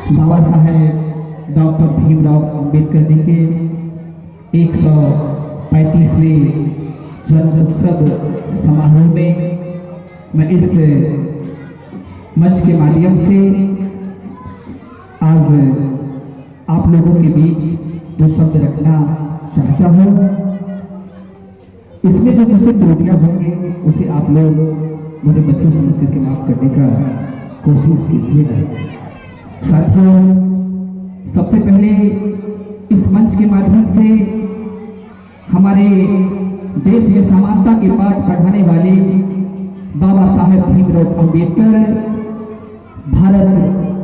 Baba Saheb doctor Bhimrao Ambedkar ji के 135वें जन्म उत्सव समारोह में मैं इस मंच के माध्यम से आज आप लोगों के बीच दो शब्द रखना चाहता हूँ। इसमें जो मुझसे त्रुटियां होंगी उसे आप लोग मुझे बच्चों समझ करके माफ करने का कोशिश कीजिएगा। साथियों, सबसे पहले इस मंच के माध्यम से हमारे देश में समानता के पाठ पढ़ाने वाले बाबा साहेब भीमराव अंबेडकर, भारत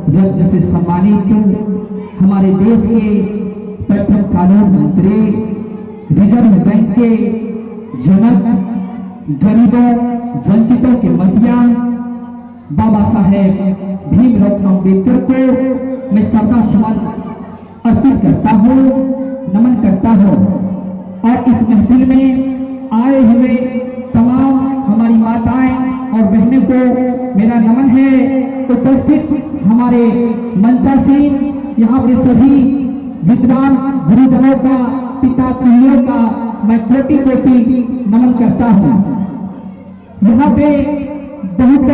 रत्न से सम्मानित हमारे देश के प्रथम कानून मंत्री, रिजर्व बैंक के जनक, गरीबों वंचितों के मसीहा बाबा साहेब भीमराव अंबेडकर को मैं श्रद्धासुमन अर्पित करता हूँ, नमन करता हूँ। और इस महफिल में आए हुए तमाम हमारी माताएं और बहनों को मेरा नमन है। उपस्थित हमारे मंचासीन यहाँ पे सभी विद्वान गुरुजनों का, पिता पुत्रियों का मैं कोटि कोटि नमन करता हूँ। यहाँ पे बहुत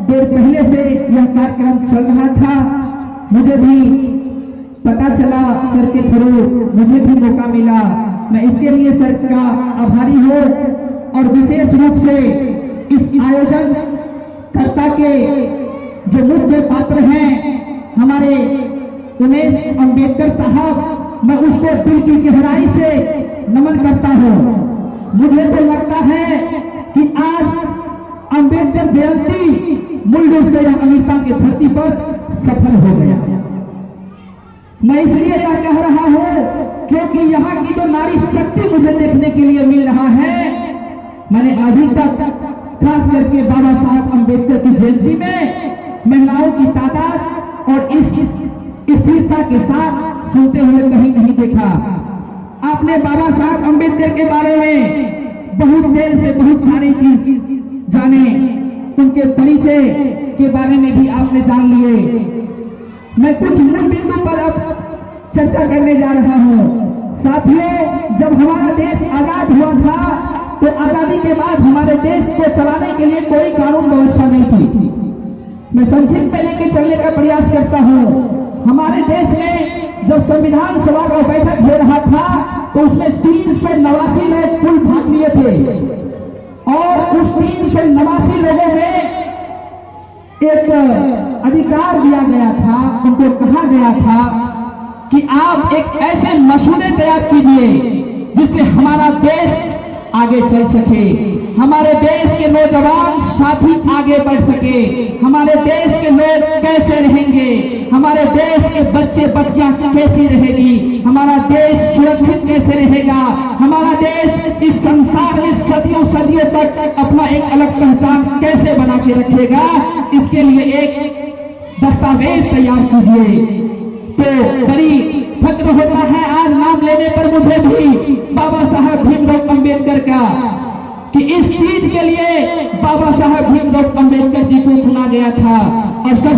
देर पहले से यह कार्यक्रम चल रहा था, मुझे भी पता चला, सर के थ्रू मुझे भी मौका मिला। मैं इसके लिए सर का आभारी हूँ और विशेष रूप से इस आयोजन कर्ता के जो मुख्य पात्र हैं हमारे उमेश अंबेडकर साहब, मैं उसको दिल की गहराई से नमन करता हूँ। मुझे तो लगता है कि आज अंबेडकर जयंती मूल रूप से अमेरिका की धरती पर सफल हो गया। मैं इसलिए यह कह रहा हूँ क्योंकि यहाँ की जो नारी शक्ति मुझे देखने के लिए मिल रहा है, मैंने अभी तक खास करके बाबा साहब अंबेडकर की जयंती में महिलाओं की तादाद और इस स्थिरता के साथ सुनते हुए कहीं नहीं देखा। आपने बाबा साहब अंबेडकर के बारे में बहुत देर से बहुत सारी चीज जाने, उनके परिचय के बारे में भी आपने जान लिए। मैं कुछ मूल बिंदु पर अब चर्चा करने जा रहा हूँ। साथियों, जब हमारा देश आजाद हुआ था तो आजादी के बाद हमारे देश को चलाने के लिए कोई कानून व्यवस्था नहीं थी। मैं संक्षिप्त में लेके चलने का प्रयास करता हूँ। हमारे देश में जब संविधान सभा का बैठक हो रहा था तो उसमें 389 लोग कुल भाग लिए थे और उस 389 लोगों में एक अधिकार दिया गया था, उनको कहा गया था कि आप एक ऐसे मसूदे तैयार कीजिए जिससे हमारा देश आगे चल सके, हमारे देश के नौजवान साथी आगे बढ़ सके, हमारे देश के लोग कैसे रहेंगे, हमारे देश के बच्चे बच्चियां कैसी रहेगी, हमारा देश सुरक्षित कैसे रहेगा, हमारा देश इस संसार में सदियों सदियों तक अपना एक अलग पहचान कैसे बना के रखेगा, इसके लिए एक दस्तावेज तैयार कीजिए। तो बड़ी फक्र होता है आज नाम लेने पर मुझे भी बाबा साहब भीमराव अंबेडकर का, कि इस चीज के लिए बाबा साहब भीमराव अंबेडकर जी को चुना गया था। और सब